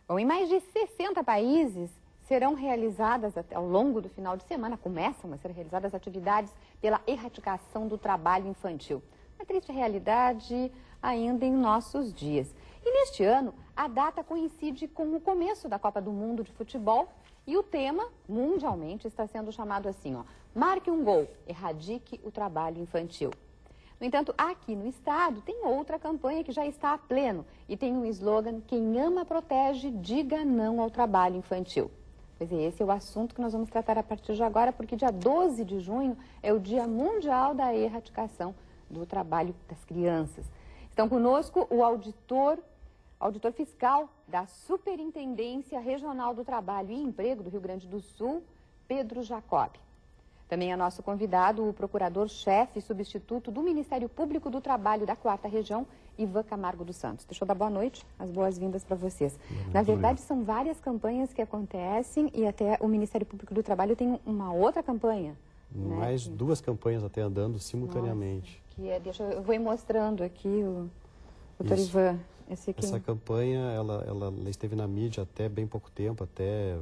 Bom, em mais de 60 países serão realizadas, ao longo do final de semana, começam a ser realizadas atividades pela erradicação do trabalho infantil. Uma triste realidade ainda em nossos dias. E neste ano, a data coincide com o começo da Copa do Mundo de Futebol e o tema, mundialmente, está sendo chamado assim, ó, marque um gol, erradique o trabalho infantil. No entanto, aqui no estado tem outra campanha que já está a pleno e tem um slogan: quem ama protege, diga não ao trabalho infantil. Pois é, esse é o assunto que nós vamos tratar a partir de agora, porque dia 12 de junho é o Dia Mundial da Erradicação do Trabalho das Crianças. Estão conosco o auditor fiscal da Superintendência Regional do Trabalho e Emprego do Rio Grande do Sul, Pedro Jacob. Também é nosso convidado o procurador-chefe substituto do Ministério Público do Trabalho da 4ª Região, Ivan Camargo dos Santos. Deixa eu dar boa noite, as boas-vindas para vocês. Na verdade, são várias campanhas que acontecem e até o Ministério Público do Trabalho tem uma outra campanha. Mais duas campanhas até andando simultaneamente. Nossa, eu vou ir mostrando aqui o doutor Ivan. Essa campanha, ela esteve na mídia até bem pouco tempo, até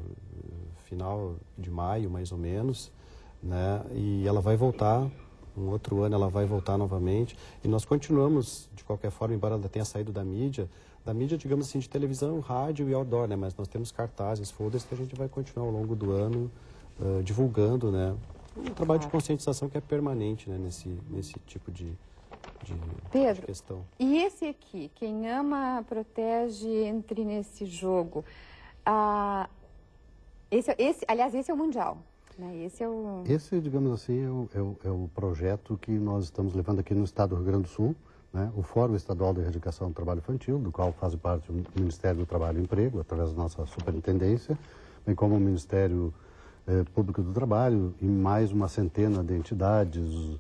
final de maio, mais ou menos, né? E ela vai voltar, um outro ano ela vai voltar novamente. E nós continuamos, de qualquer forma, embora ela tenha saído da mídia, digamos assim, de televisão, rádio e outdoor, né? Mas nós temos cartazes, folders que a gente vai continuar ao longo do ano divulgando, né? Um trabalho de conscientização que é permanente, né? Nesse tipo de Pedro, questão. E esse aqui, quem ama protege, entre nesse jogo. Aliás, esse é o mundial. Né? Esse, digamos assim, é o projeto que nós estamos levando aqui no estado do Rio Grande do Sul, né? O Fórum Estadual de Erradicação do Trabalho Infantil, do qual faz parte o Ministério do Trabalho e Emprego, através da nossa superintendência, bem como o Ministério Público do Trabalho e mais uma centena de entidades,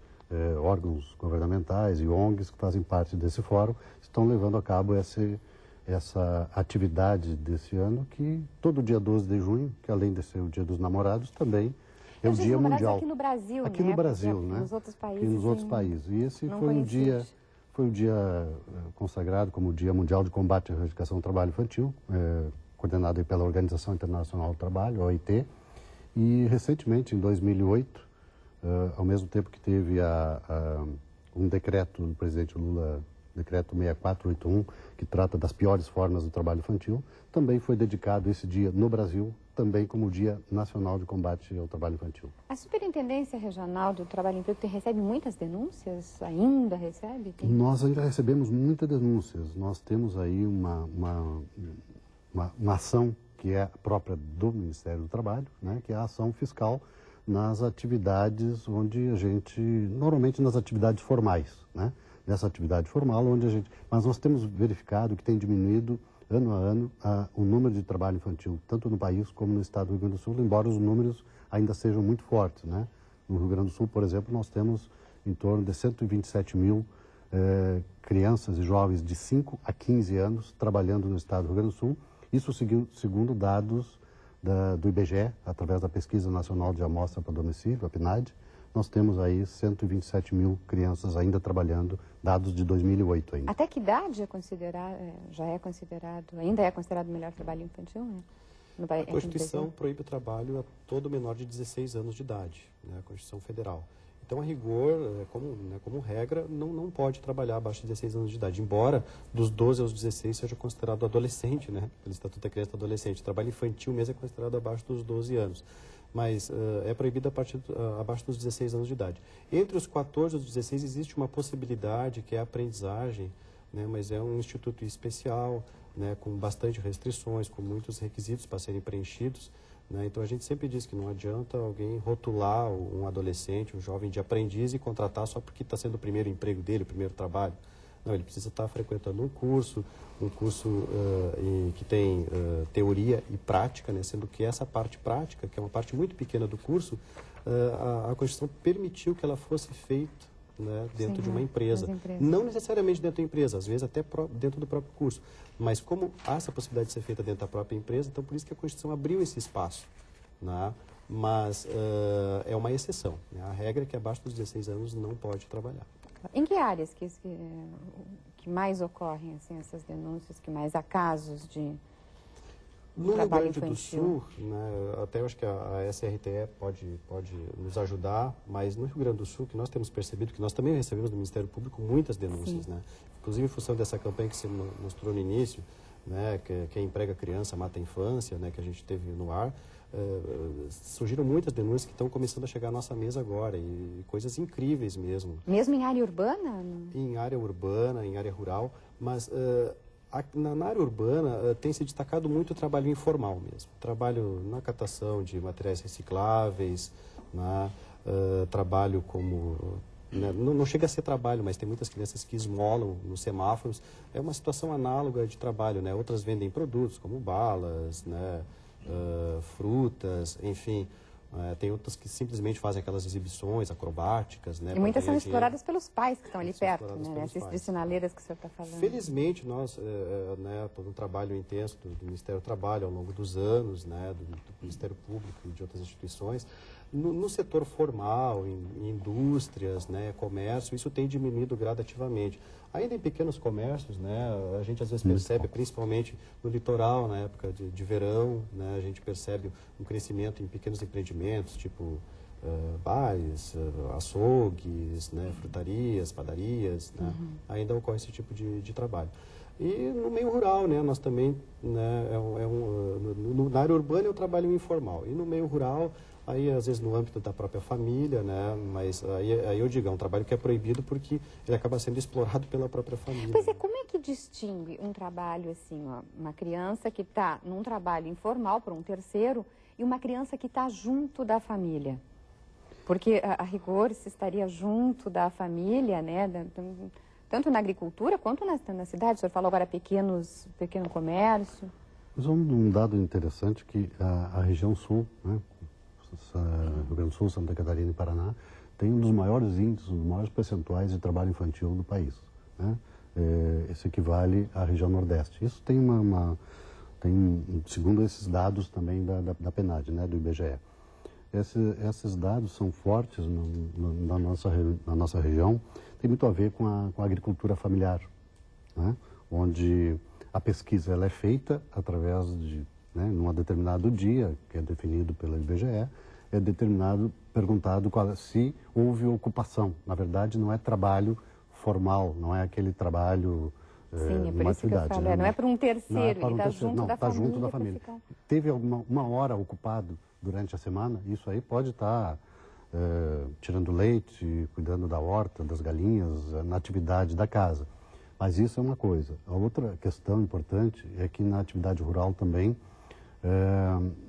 órgãos governamentais e ONGs que fazem parte desse fórum, estão levando a cabo essa atividade desse ano, que todo dia 12 de junho, que além de ser o Dia dos Namorados, também é o Dia Mundial. Aqui no Brasil, aqui no Brasil, né? Nos outros países. Aqui nos outros países. E esse foi um dia consagrado como o Dia Mundial de Combate à Erradicação do Trabalho Infantil, coordenado pela Organização Internacional do Trabalho, OIT. E recentemente, em 2008, ao mesmo tempo que teve um decreto do presidente Lula, decreto 6481, que trata das piores formas do trabalho infantil, também foi dedicado esse dia no Brasil, também como Dia Nacional de Combate ao Trabalho Infantil. A Superintendência Regional do Trabalho e Emprego recebe muitas denúncias? Ainda recebe? Nós ainda recebemos muitas denúncias. Nós temos aí uma ação que é própria do Ministério do Trabalho, né, que é a ação fiscal nas atividades onde a gente, normalmente nas atividades formais, né? Nessa atividade formal, mas nós temos verificado que tem diminuído ano a ano o número de trabalho infantil, tanto no país como no estado do Rio Grande do Sul, embora os números ainda sejam muito fortes, né? No Rio Grande do Sul, por exemplo, nós temos em torno de 127 mil crianças e jovens de 5 a 15 anos trabalhando no estado do Rio Grande do Sul, isso segundo dados do IBGE, através da Pesquisa Nacional de Amostra para Domicílio, a PNAD. Nós temos aí 127 mil crianças ainda trabalhando, dados de 2008 ainda. Até que idade ainda é considerado o melhor trabalho infantil, né? A Constituição proíbe o trabalho a todo menor de 16 anos de idade, né? A Constituição Federal. Então, a rigor, como regra, não pode trabalhar abaixo de 16 anos de idade, embora dos 12 aos 16 seja considerado adolescente, né? Pelo Estatuto da Criança e do Adolescente. O trabalho infantil mesmo é considerado abaixo dos 12 anos. Mas é proibido abaixo dos 16 anos de idade. Entre os 14 e os 16 existe uma possibilidade que é a aprendizagem, né? Mas é um instituto especial, né? Com bastante restrições, com muitos requisitos para serem preenchidos, né? Então a gente sempre diz que não adianta alguém rotular um adolescente, um jovem de aprendiz e contratar só porque está sendo o primeiro emprego dele, o primeiro trabalho. Não, ele precisa estar frequentando um curso que tem teoria e prática, né? Sendo que essa parte prática, que é uma parte muito pequena do curso, a Constituição permitiu que ela fosse feita, né, dentro de uma empresa. Não necessariamente dentro da empresa, às vezes até dentro do próprio curso. Mas como há essa possibilidade de ser feita dentro da própria empresa, então por isso que a Constituição abriu esse espaço, né? Mas é uma exceção, né? A regra é que abaixo dos 16 anos não pode trabalhar. Em que áreas que mais ocorrem assim, essas denúncias, que mais há casos de... No Rio trabalho Grande do infantil? Sul, né, até eu acho que a SRTE pode nos ajudar, mas no Rio Grande do Sul, que nós temos percebido, que nós também recebemos do Ministério Público muitas denúncias, né? Inclusive em função dessa campanha que você mostrou no início, né, que emprega criança, mata a infância, né, que a gente teve no ar, surgiram muitas denúncias que estão começando a chegar à nossa mesa agora, e coisas incríveis mesmo. Mesmo em área urbana? Em área urbana, em área rural, mas na área urbana tem se destacado muito o trabalho informal mesmo. Trabalho na catação de materiais recicláveis, trabalho como... Né, não chega a ser trabalho, mas tem muitas crianças que esmolam nos semáforos. É uma situação análoga de trabalho, né? Outras vendem produtos como balas, né, frutas, enfim. Tem outras que simplesmente fazem aquelas exibições acrobáticas, né? E muitas são exploradas pelos pais que estão ali perto, né? Essas pais. de sinaleiras que o senhor está falando. Felizmente, nós, todo um trabalho intenso do Ministério do Trabalho ao longo dos anos, né, do Ministério Público e de outras instituições, no setor formal, em indústrias, né, comércio, isso tem diminuído gradativamente. Ainda em pequenos comércios, né, a gente às vezes percebe, principalmente no litoral, na época de verão, né, a gente percebe um crescimento em pequenos empreendimentos, tipo bares, açougues, né, frutarias, padarias, né, ainda ocorre esse tipo de trabalho. E no meio rural, né, nós também, né, na área urbana é o trabalho informal, e no meio rural, aí às vezes no âmbito da própria família, né, mas aí eu digo, é um trabalho que é proibido porque ele acaba sendo explorado pela própria família. Pois é, como é que distingue um trabalho assim, ó, uma criança que está num trabalho informal para um terceiro e uma criança que está junto da família? Porque a rigor se estaria junto da família, né, tanto na agricultura quanto na cidade. O senhor falou agora pequeno comércio. Mas um dado interessante que a região sul, né, Rio Grande do Sul, Santa Catarina e Paraná, tem um dos maiores índices, um dos maiores percentuais de trabalho infantil do país, né? Isso equivale à região Nordeste. Isso tem segundo esses dados também da PNAD, né, do IBGE. Esses dados são fortes na nossa região, tem muito a ver com a agricultura familiar, né, onde a pesquisa ela é feita através de, né, num determinado dia, que é definido pelo IBGE, perguntado se houve ocupação. Na verdade, não é trabalho formal, não é aquele trabalho Sim, é por isso que eu falo, né? Não é para um terceiro, ele está junto da família. Ficar... Teve uma hora ocupado durante a semana, isso aí pode estar tirando leite, cuidando da horta, das galinhas, na atividade da casa. Mas isso é uma coisa. A outra questão importante é que na atividade rural também,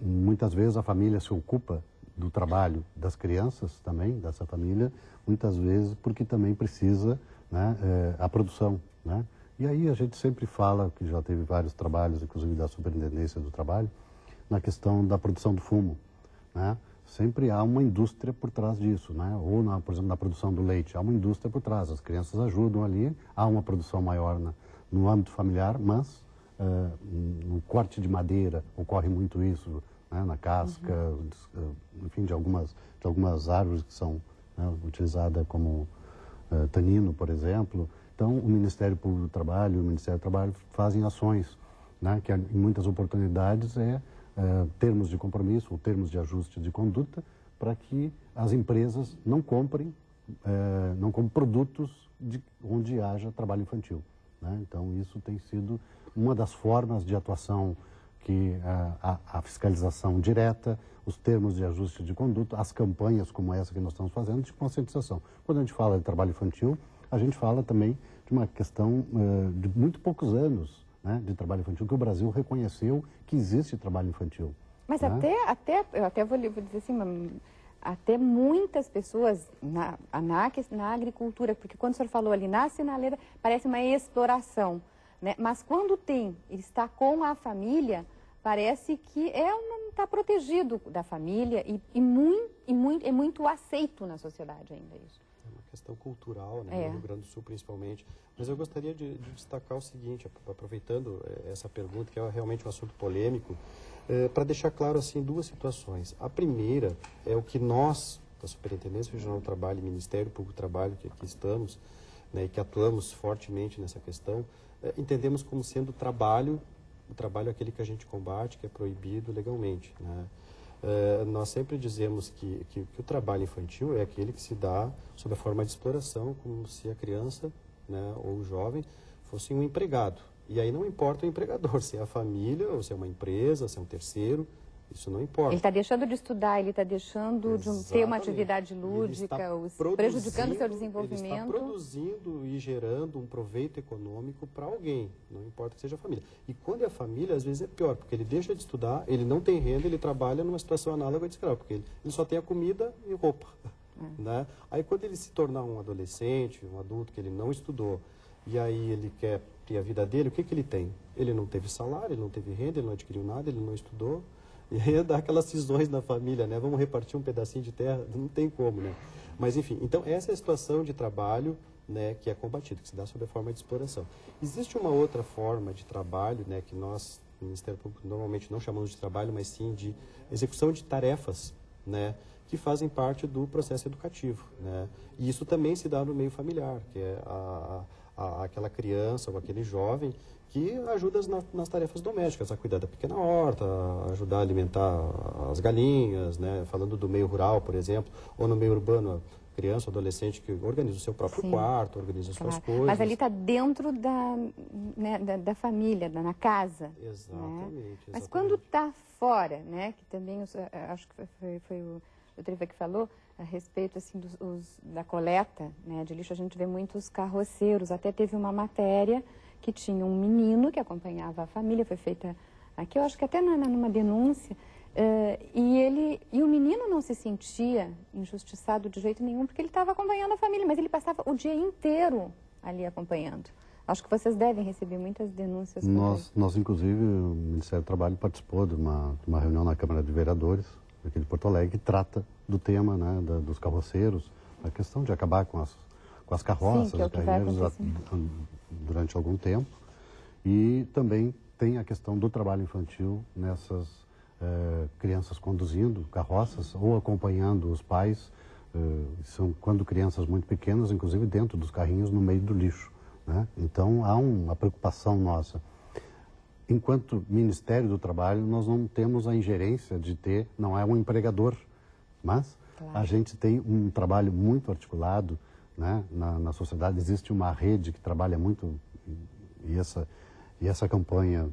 muitas vezes a família se ocupa do trabalho das crianças também, dessa família, muitas vezes porque também precisa, né, a produção, né? E aí a gente sempre fala, que já teve vários trabalhos, inclusive da Superintendência do Trabalho, na questão da produção do fumo, né? Sempre há uma indústria por trás disso, né? Ou, por exemplo, na produção do leite, há uma indústria por trás. As crianças ajudam ali, há uma produção maior no âmbito familiar, mas no corte de madeira ocorre muito isso, né? Na casca, enfim, de algumas árvores que são, né, utilizadas como tanino, por exemplo. Então, o Ministério Público do Trabalho e o Ministério do Trabalho fazem ações, né, que em muitas oportunidades termos de compromisso ou termos de ajuste de conduta para que as empresas não comprem produtos onde haja trabalho infantil, né? Então, isso tem sido uma das formas de atuação que a fiscalização direta, os termos de ajuste de conduta, as campanhas como essa que nós estamos fazendo de conscientização. Quando a gente fala de trabalho infantil, a gente fala também de uma questão de muito poucos anos, né, de trabalho infantil, que o Brasil reconheceu que existe trabalho infantil. Mas, né? eu até vou dizer assim, até muitas pessoas na agricultura, porque quando o senhor falou ali na sinaleira, parece uma exploração, né? Mas quando está com a família, parece que está protegido da família e muito aceito na sociedade ainda isso. Questão cultural, né, no Rio Grande do Sul principalmente. Mas eu gostaria de destacar o seguinte, aproveitando essa pergunta, que é realmente um assunto polêmico, para deixar claro assim duas situações. A primeira é o que nós, da Superintendência Regional do Trabalho e Ministério Público do Trabalho, que aqui estamos, né, e que atuamos fortemente nessa questão, entendemos como sendo trabalho O trabalho é aquele que a gente combate, que é proibido legalmente, né? Nós sempre dizemos que o trabalho infantil é aquele que se dá sob a forma de exploração, como se a criança, né, ou o jovem fosse um empregado. E aí não importa o empregador, se é a família, ou se é uma empresa, se é um terceiro, isso não importa. Ele está deixando de estudar, ele está deixando de ter uma atividade lúdica, prejudicando o seu desenvolvimento. Ele está produzindo e gerando um proveito econômico para alguém, não importa que seja a família. E quando é a família, às vezes é pior, porque ele deixa de estudar, ele não tem renda, ele trabalha numa situação análoga de escravo, porque ele só tem a comida e roupa. Né? Aí quando ele se tornar um adolescente, um adulto que ele não estudou, e aí ele quer ter a vida dele, o que ele tem? Ele não teve salário, ele não teve renda, ele não adquiriu nada, ele não estudou. E aí dá aquelas cisões na família, né? Vamos repartir um pedacinho de terra, não tem como, né? Mas enfim, então essa é a situação de trabalho, né, que é combatido, que se dá sob a forma de exploração. Existe uma outra forma de trabalho, né, que nós, no Ministério Público, normalmente não chamamos de trabalho, mas sim de execução de tarefas, né, que fazem parte do processo educativo, né? E isso também se dá no meio familiar, que é aquela criança ou aquele jovem que ajuda nas tarefas domésticas, a cuidar da pequena horta, a ajudar a alimentar as galinhas, né? Falando do meio rural, por exemplo, ou no meio urbano, a criança ou adolescente que organiza o seu próprio quarto, organiza as suas coisas. Mas ali está dentro da família, na casa. Exatamente. Né? Mas quando está fora, né? Que também, acho que foi o Triva que falou, a respeito assim, da coleta, né, de lixo, a gente vê muitos carroceiros. Até teve uma matéria que tinha um menino que acompanhava a família, foi feita aqui, eu acho que até numa denúncia, e o menino não se sentia injustiçado de jeito nenhum, porque ele estava acompanhando a família, mas ele passava o dia inteiro ali acompanhando. Acho que vocês devem receber muitas denúncias. Nós, inclusive, o Ministério do Trabalho participou de uma reunião na Câmara de Vereadores, aqui de Porto Alegre, que trata do tema, né, dos carroceiros, a questão de acabar com as carroças, os carrinhos durante algum tempo. E também tem a questão do trabalho infantil nessas crianças conduzindo carroças ou acompanhando os pais, são quando crianças muito pequenas, inclusive dentro dos carrinhos no meio do lixo, né? Então há uma preocupação nossa. Enquanto Ministério do Trabalho, nós não temos a ingerência de ter, não é um empregador, mas a gente tem um trabalho muito articulado, né, na sociedade. Existe uma rede que trabalha muito, e essa campanha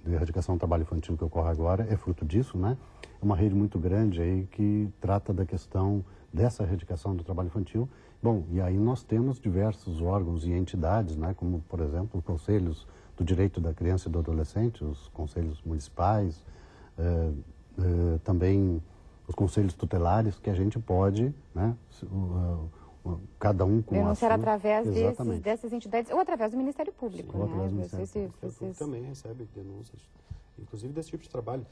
de erradicação do trabalho infantil que ocorre agora é fruto disso, né? É uma rede muito grande aí que trata da questão dessa erradicação do trabalho infantil. Bom, e aí nós temos diversos órgãos e entidades, né, como, por exemplo, os conselhos do direito da criança e do adolescente, os conselhos municipais, também os conselhos tutelares, que a gente pode, né, cada um com denunciar através dessas entidades, ou através do Ministério Público. Sim, né? Ou através do Ministério Público. O Ministério Público também recebe denúncias, inclusive desse tipo de trabalho.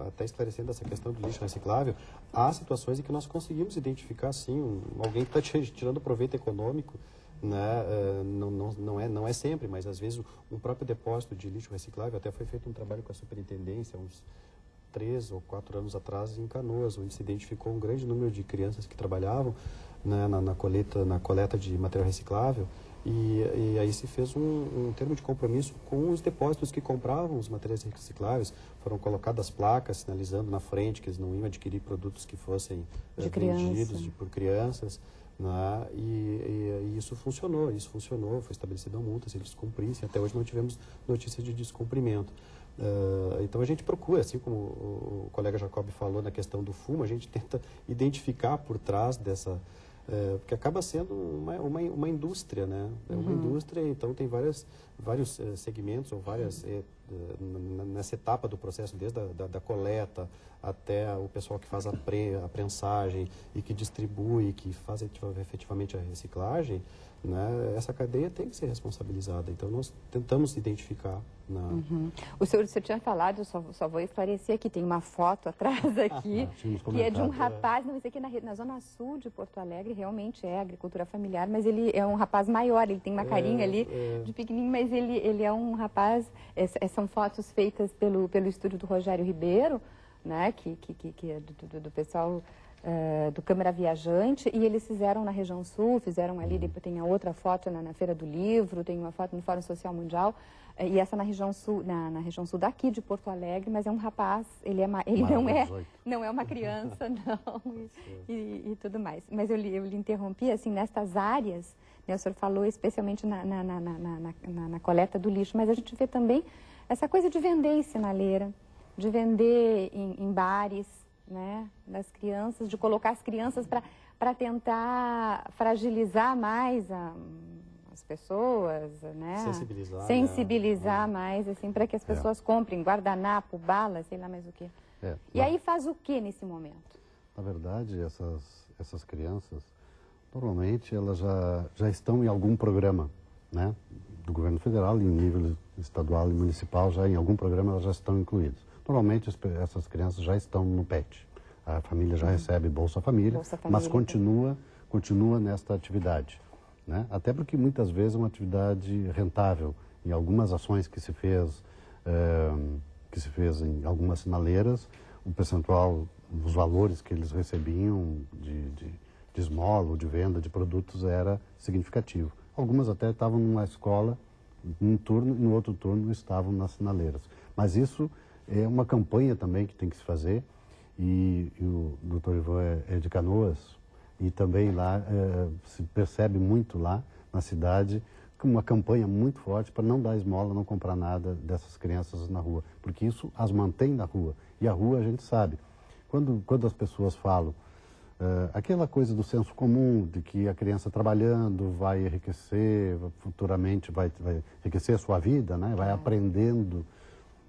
Até esclarecendo essa questão do lixo reciclável, há situações em que nós conseguimos identificar, sim, alguém que está tirando proveito econômico, né? Não é sempre, mas às vezes um próprio depósito de lixo reciclável. Até foi feito um trabalho com a superintendência uns 3 ou 4 anos atrás em Canoas, onde se identificou um grande número de crianças que trabalhavam, né, na coleta de material reciclável, e aí se fez um termo de compromisso com os depósitos que compravam os materiais recicláveis. Foram colocadas placas sinalizando na frente que eles não iam adquirir produtos que fossem vendidos por crianças. Né? E isso funcionou, foi estabelecida uma multa se eles cumprissem. Até hoje não tivemos notícia de descumprimento. Então a gente procura, assim como o colega Jacob falou na questão do fumo, a gente tenta identificar por trás dessa... porque acaba sendo uma indústria, né? É uma indústria, então tem vários segmentos ou várias... nessa etapa do processo, desde da coleta até o pessoal que faz a prensagem e que distribui, que faz efetivamente a reciclagem, né? Essa cadeia tem que ser responsabilizada. Então nós tentamos identificar. O senhor tinha falado, eu só vou esclarecer aqui, tem uma foto atrás aqui, que é de um rapaz, não, isso aqui na zona sul de Porto Alegre, realmente é agricultura familiar, mas ele é um rapaz maior, ele tem uma carinha ali de pequenininho, mas ele é um rapaz, são fotos feitas pelo estúdio do Rogério Ribeiro, né, que é do pessoal do Câmara Viajante, e eles fizeram na região sul, fizeram ali, depois tem a outra foto na Feira do Livro, tem uma foto no Fórum Social Mundial, e essa na região sul, na região sul daqui de Porto Alegre, mas é um rapaz, ele não é uma criança, não, e tudo mais. Mas eu lhe interrompi, assim, nestas áreas, né, o senhor falou especialmente na coleta do lixo, mas a gente vê também essa coisa de vender em sinaleira, de vender em bares, né, das crianças, de colocar as crianças para tentar fragilizar mais as pessoas, né? Sensibilizar mais, assim, para que as pessoas comprem guardanapo, bala, sei lá mais o quê. E aí faz o que nesse momento? Na verdade, essas crianças, normalmente elas já estão em algum programa, né, do governo federal, em nível estadual e municipal, já em algum programa elas já estão incluídas. Normalmente essas crianças já estão no PET. A família já recebe Bolsa Família, mas continua nesta atividade, né? Até porque muitas vezes é uma atividade rentável. Em algumas ações que se fez em algumas sinaleiras, o percentual, os valores que eles recebiam de esmola ou de venda de produtos era significativo. Algumas até estavam numa escola, num turno, e no outro turno estavam nas sinaleiras. Mas isso é uma campanha também que tem que se fazer, e o doutor Ivan é de Canoas, e também lá se percebe muito lá na cidade uma campanha muito forte para não dar esmola, não comprar nada dessas crianças na rua, porque isso as mantém na rua. E a rua a gente sabe, quando as pessoas falam aquela coisa do senso comum, de que a criança trabalhando vai enriquecer, futuramente vai enriquecer a sua vida, né? Vai aprendendo.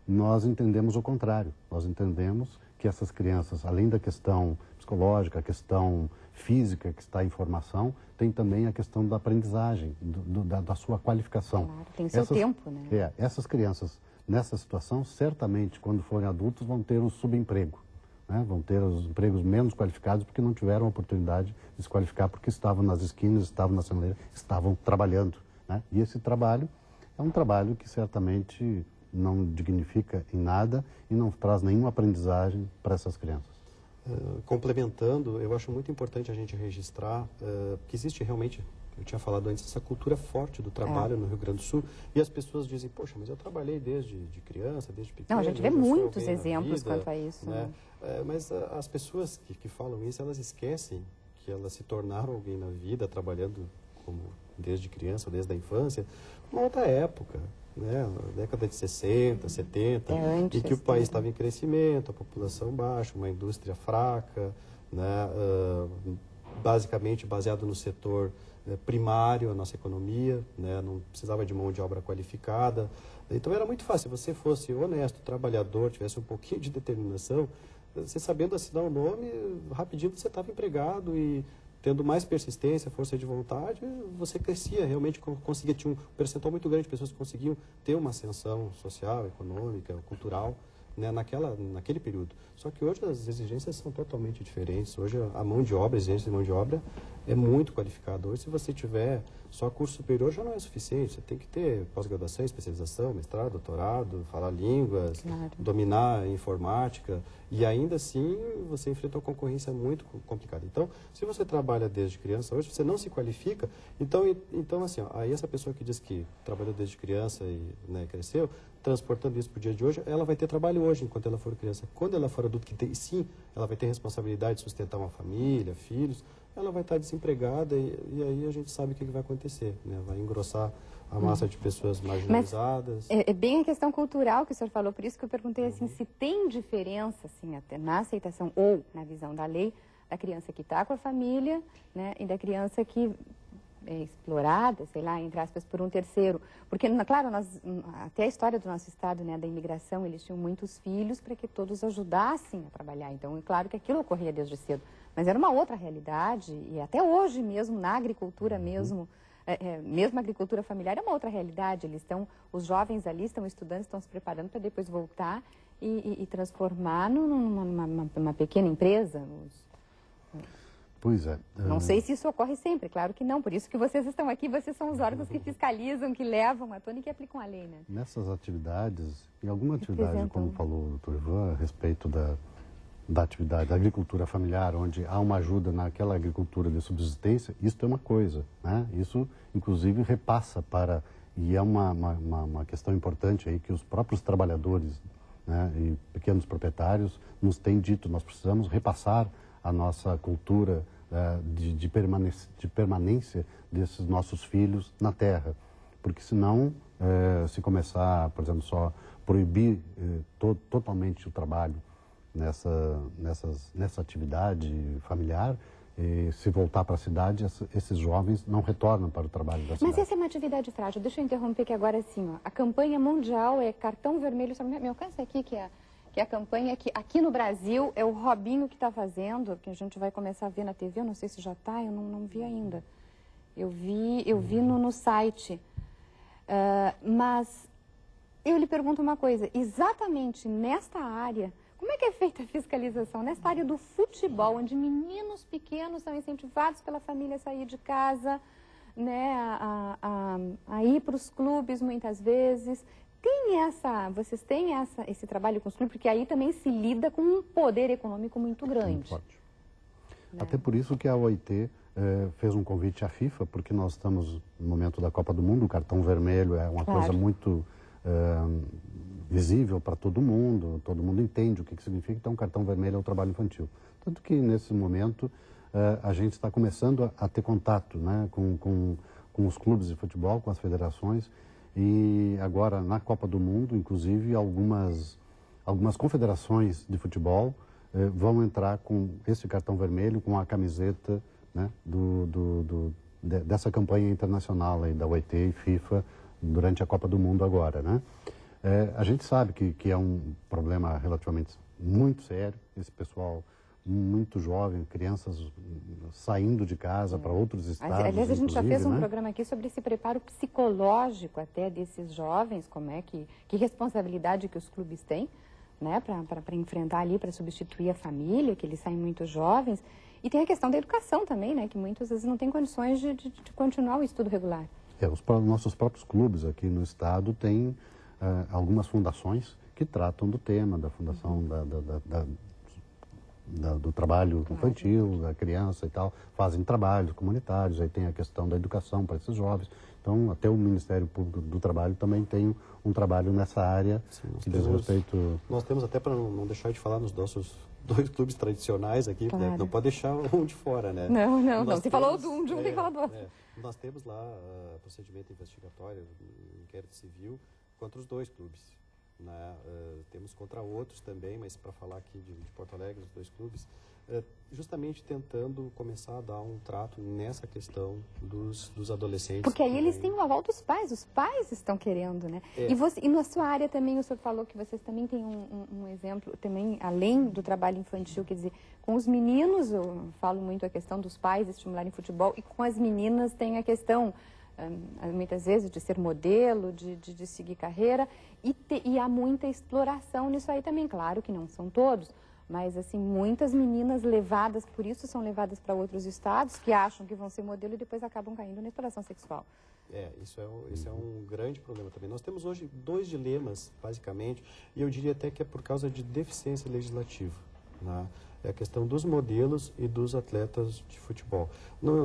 Nós entendemos o contrário. Nós entendemos que essas crianças, além da questão psicológica, a questão física que está em formação, tem também a questão da aprendizagem, da sua qualificação. Claro, tem seu tempo, né? Essas crianças, nessa situação, certamente, quando forem adultos, vão ter um subemprego, né? Vão ter os empregos menos qualificados porque não tiveram a oportunidade de se qualificar, porque estavam nas esquinas, estavam na sinaleira, estavam trabalhando, né? E esse trabalho é um trabalho que certamente não dignifica em nada e não traz nenhuma aprendizagem para essas crianças. Complementando, eu acho muito importante a gente registrar que existe realmente, eu tinha falado antes, essa cultura forte do trabalho no Rio Grande do Sul, e as pessoas dizem, poxa, mas eu trabalhei desde criança, desde pequeno. Não, a gente vê muitos exemplos quanto a isso. Né? Mas as pessoas que falam isso, elas esquecem que elas se tornaram alguém na vida, trabalhando desde criança, ou desde a infância, numa outra época. Né, década de 60, 70, em que o país estava em crescimento, a população baixa, uma indústria fraca, né, basicamente baseado no setor primário, a nossa economia, né, não precisava de mão de obra qualificada. Então era muito fácil, se você fosse honesto, trabalhador, tivesse um pouquinho de determinação, você sabendo assinar o nome, rapidinho você estava empregado e tendo mais persistência, força de vontade, você crescia, realmente conseguia, tinha um percentual muito grande de pessoas que conseguiam ter uma ascensão social, econômica, cultural, né, naquele período. Só que hoje as exigências são totalmente diferentes. Hoje a mão de obra, a exigência de mão de obra é muito qualificada. Hoje, se você tiver só curso superior, já não é suficiente. Você tem que ter pós-graduação, especialização, mestrado, doutorado, falar línguas, dominar a informática. E ainda assim, você enfrenta uma concorrência muito complicada. Então, se você trabalha desde criança, hoje você não se qualifica. Então assim, aí essa pessoa que diz que trabalhou desde criança e, né, cresceu, transportando isso para o dia de hoje, ela vai ter trabalho hoje, enquanto ela for criança. Quando ela for adulta, sim, ela vai ter responsabilidade de sustentar uma família, filhos, ela vai estar desempregada e aí a gente sabe o que vai acontecer, né? Vai engrossar a massa de pessoas marginalizadas. Mas é bem a questão cultural que o senhor falou, por isso que eu perguntei assim, se tem diferença assim, até na aceitação ou na visão da lei, da criança que está com a família, né, e da criança que é explorada, sei lá, entre aspas, por um terceiro. Porque, claro, até a história do nosso estado, né, da imigração, eles tinham muitos filhos para que todos ajudassem a trabalhar. Então, é claro que aquilo ocorria desde cedo. Mas era uma outra realidade, e até hoje mesmo, na agricultura mesmo, mesmo a agricultura familiar é uma outra realidade. Os jovens ali estão estudando, estão se preparando para depois voltar e transformar numa pequena empresa. Pois é. Não sei se isso ocorre sempre, claro que não. Por isso que vocês estão aqui, vocês são os órgãos que fiscalizam, que levam a tona e que aplicam a lei, né? Nessas atividades, em alguma atividade, como falou o doutor Ivan, a respeito da atividade da agricultura familiar, onde há uma ajuda naquela agricultura de subsistência, isso é uma coisa, né? Isso, inclusive, repassa para... E é uma questão importante aí que os próprios trabalhadores, né, e pequenos proprietários nos têm dito, nós precisamos repassar a nossa cultura de permanência desses nossos filhos na terra. Porque senão, se começar, por exemplo, só proibir totalmente o trabalho nessa atividade familiar, e se voltar para a cidade, esses jovens não retornam para o trabalho da cidade. Mas essa é uma atividade frágil. Deixa eu interromper que agora assim, ó, a campanha mundial é cartão vermelho. Me alcança aqui que é a campanha que aqui no Brasil é o Robinho que está fazendo, que a gente vai começar a ver na TV, eu não sei se já está, eu não vi ainda. Eu vi no site. Mas eu lhe pergunto uma coisa, exatamente nesta área, como é que é feita a fiscalização? Nesta área do futebol, onde meninos pequenos são incentivados pela família a sair de casa, né, a ir para os clubes muitas vezes. Vocês têm esse trabalho com os clubes, porque aí também se lida com um poder econômico muito grande. Muito forte. Né? Até por isso que a OIT fez um convite à FIFA, porque nós estamos no momento da Copa do Mundo, o cartão vermelho é uma coisa muito visível para todo mundo entende o que significa, então o cartão vermelho é o trabalho infantil. Tanto que nesse momento a gente está começando a ter contato, né, com os clubes de futebol, com as federações, e agora na Copa do Mundo, inclusive, algumas confederações de futebol vão entrar com esse cartão vermelho, com a camiseta, né, dessa campanha internacional aí da OIT e FIFA durante a Copa do Mundo agora, né? A gente sabe que é um problema relativamente muito sério, esse pessoal muito jovem, crianças saindo de casa para outros estados. Aliás, a gente já fez um programa aqui sobre esse preparo psicológico até desses jovens, como é que responsabilidade que os clubes têm, né, para enfrentar ali, para substituir a família, que eles saem muito jovens. E tem a questão da educação também, né, que muitas vezes não têm condições de continuar o estudo regular. os nossos próprios clubes aqui no estado têm algumas fundações que tratam do tema, da fundação do trabalho infantil, da criança e tal, fazem trabalhos comunitários, aí tem a questão da educação para esses jovens. Então, até o Ministério Público do Trabalho também tem um trabalho nessa área. Sim, que diz respeito... Nós temos, até para não deixar de falar nos nossos 2 clubes tradicionais aqui, né? Não pode deixar um de fora, né? Não. Você falou de um, tem que falar do outro. Nós temos lá procedimento investigatório, inquérito civil, contra os 2 clubes. Né? Temos contra outros também, mas para falar aqui de Porto Alegre, os 2 clubes, justamente tentando começar a dar um trato nessa questão dos adolescentes. Porque aí eles têm o aval dos pais, os pais estão querendo, né? E na sua área também, o senhor falou que vocês também têm um exemplo, também além do trabalho infantil, quer dizer, com os meninos, eu falo muito a questão dos pais estimularem futebol, e com as meninas tem a questão... muitas vezes de ser modelo, de seguir carreira, e há muita exploração nisso aí também, claro que não são todos, mas assim, muitas meninas levadas, por isso são levadas para outros estados, que acham que vão ser modelo e depois acabam caindo na exploração sexual. Esse é um grande problema também. Nós temos hoje 2 dilemas, basicamente, e eu diria até que é por causa de deficiência legislativa, né? É a questão dos modelos e dos atletas de futebol.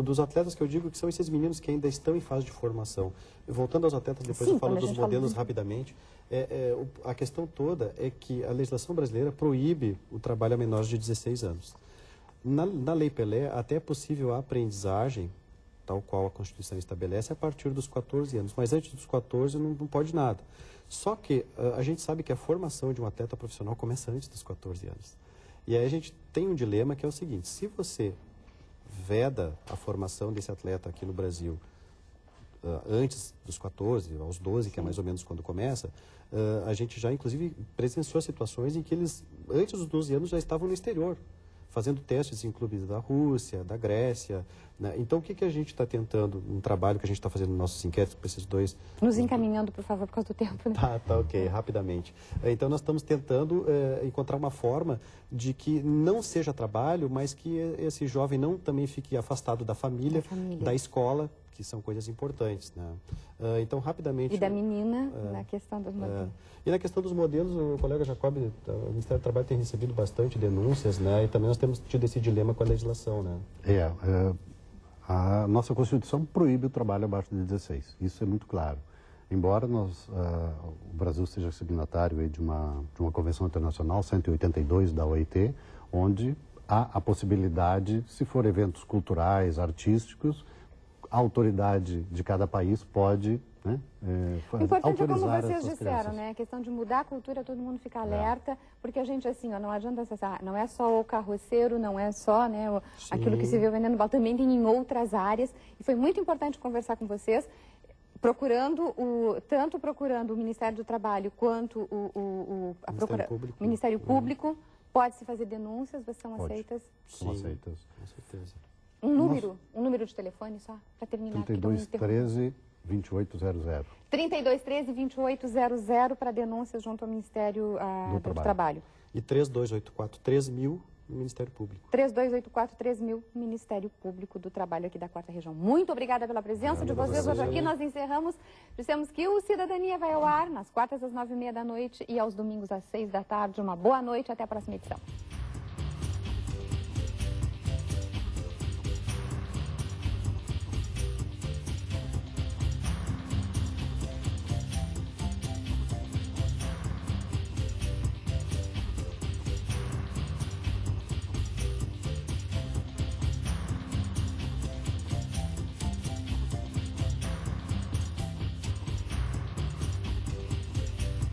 Dos atletas que eu digo que são esses meninos que ainda estão em fase de formação. Voltando aos atletas, depois eu falo dos modelos rapidamente. A questão toda é que a legislação brasileira proíbe o trabalho a menores de 16 anos. Na Lei Pelé, até é possível a aprendizagem, tal qual a Constituição estabelece, a partir dos 14 anos. Mas antes dos 14 não pode nada. Só que a gente sabe que a formação de um atleta profissional começa antes dos 14 anos. E aí a gente tem um dilema que é o seguinte: se você veda a formação desse atleta aqui no Brasil antes dos 14, aos 12, que é mais ou menos quando começa, a gente já inclusive presenciou situações em que eles, antes dos 12 anos, já estavam no exterior, fazendo testes em clubes da Rússia, da Grécia, né? Então, o que a gente está tentando, um trabalho que a gente está fazendo nos nossos inquéritos para esses 2... Nos encaminhando, por favor, por causa do tempo, né? Tá, ok, rapidamente. Então, nós estamos tentando encontrar uma forma de que não seja trabalho, mas que esse jovem não também fique afastado da família, da escola, que são coisas importantes, né? Então, rapidamente... E da menina, na questão dos modelos. E na questão dos modelos, o colega Jacob, o Ministério do Trabalho tem recebido bastante denúncias, né? E também nós temos tido esse dilema com a legislação, né? A nossa Constituição proíbe o trabalho abaixo de 16, isso é muito claro. Embora o Brasil seja signatário aí de uma convenção internacional, 182 da OIT, onde há a possibilidade, se for eventos culturais, artísticos, a autoridade de cada país pode, né, o importante é como autorizar vocês essas disseram, crianças. né? A questão de mudar a cultura, todo mundo fica alerta, porque a gente, assim, ó, não adianta acessar, não é só o carroceiro, não é só, né, aquilo que se vê vendendo bala, também tem em outras áreas, e foi muito importante conversar com vocês, tanto procurando o Ministério do Trabalho quanto o Ministério Público, pode-se fazer denúncias, vocês são aceitas? São aceitas. Com certeza. Um número de telefone só, para terminar. 3213 2800. 3213-2800 para denúncias junto ao Ministério do Trabalho. E 3284-3000 no Ministério Público. 3284-3000, Ministério Público do Trabalho aqui da 4ª Região. Muito obrigada pela presença de vocês hoje aqui. Nós encerramos. Dissemos que o Cidadania vai ao ar nas quartas às 9h30 da noite e aos domingos às 6 da tarde. Uma boa noite, até a próxima edição.